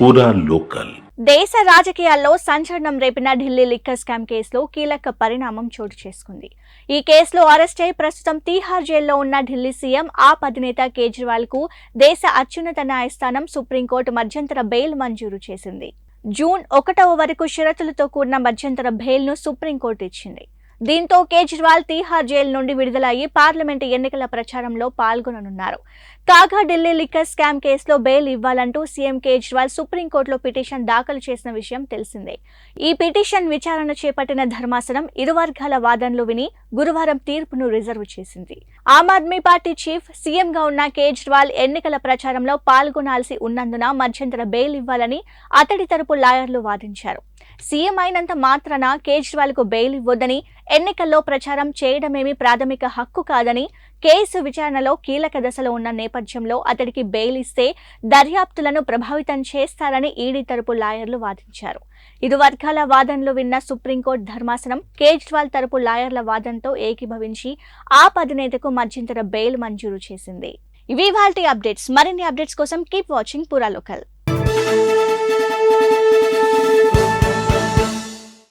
పూరా లోకల్. దేశ రాజకీయాల్లో సంచలనం రేపిన ఢిల్లీ లిక్కర్ స్కామ్ కేసులో కీలక పరిణామం చోటు చేసుకుంది. ఈ కేసులో అరెస్ట్ అయి ప్రస్తుతం తీహార్ జైల్లో ఉన్న ఢిల్లీ సీఎం ఆప్ అధినేత కేజ్రీవాల్ కు దేశ అత్యున్నత న్యాయస్థానం సుప్రీంకోర్టు మధ్యంతర బెయిల్ మంజూరు చేసింది. జూన్ 1వ వరకు షరతులతో కూడిన మధ్యంతర బెయిల్ ను సుప్రీంకోర్టు ఇచ్చింది. దీంతో కేజ్రీవాల్ తీహార్ జైలు నుండి విడుదలయ్యి పార్లమెంటు ఎన్నికల ప్రచారంలో పాల్గొననున్నారు. కాగా ఢిల్లీ లిక్కర్ స్కామ్ కేసులో బెయిల్ ఇవ్వాలంటూ సీఎం కేజ్రీవాల్ సుప్రీంకోర్టులో పిటిషన్ దాఖలు చేసిన విషయం తెలిసిందే. ఈ పిటిషన్ విచారణ చేపట్టిన ధర్మాసనం ఇరు వర్గాల వాదనలు విని గురువారం తీర్పును రిజర్వ్ చేసింది. ఆమ్ ఆద్మీ పార్టీ చీఫ్ సీఎంగా ఉన్న కేజ్రీవాల్ ఎన్నికల ప్రచారంలో పాల్గొనాల్సి ఉన్నందున మధ్యంతర బెయిల్ ఇవ్వాలని అతడి తరపు లాయర్లు వాదించారు. సీఎం అయినంత మాత్రాన కేజ్రీవాల్ కు బెయిల్ ఇవ్వొద్దని, ఎన్నికల్లో ప్రచారం చేయడమేమి ప్రాథమిక హక్కు కాదని, కేసు విచారణలో కీలక దశలో ఉన్న నేపథ్యంలో అతడికి బెయిల్ ఇస్తే దర్యాప్తులను ప్రభావితం చేస్తారని ఈడీ తరపు లాయర్లు వాదించారు. ఇరు వర్గాల వాదనలు విన్న సుప్రీంకోర్టు ధర్మాసనం కేజ్రీవాల్ తరపు లాయర్ల వాదనతో ఏకీభవించి ఆప్ అధినేతకు మధ్యంతర బెయిల్ మంజూరు చేసింది. ఇవి ఇవాల్టి అప్డేట్స్. మరిన్ని అప్డేట్స్ కోసం కీప్ వాచింగ్ పూరా లోకల్.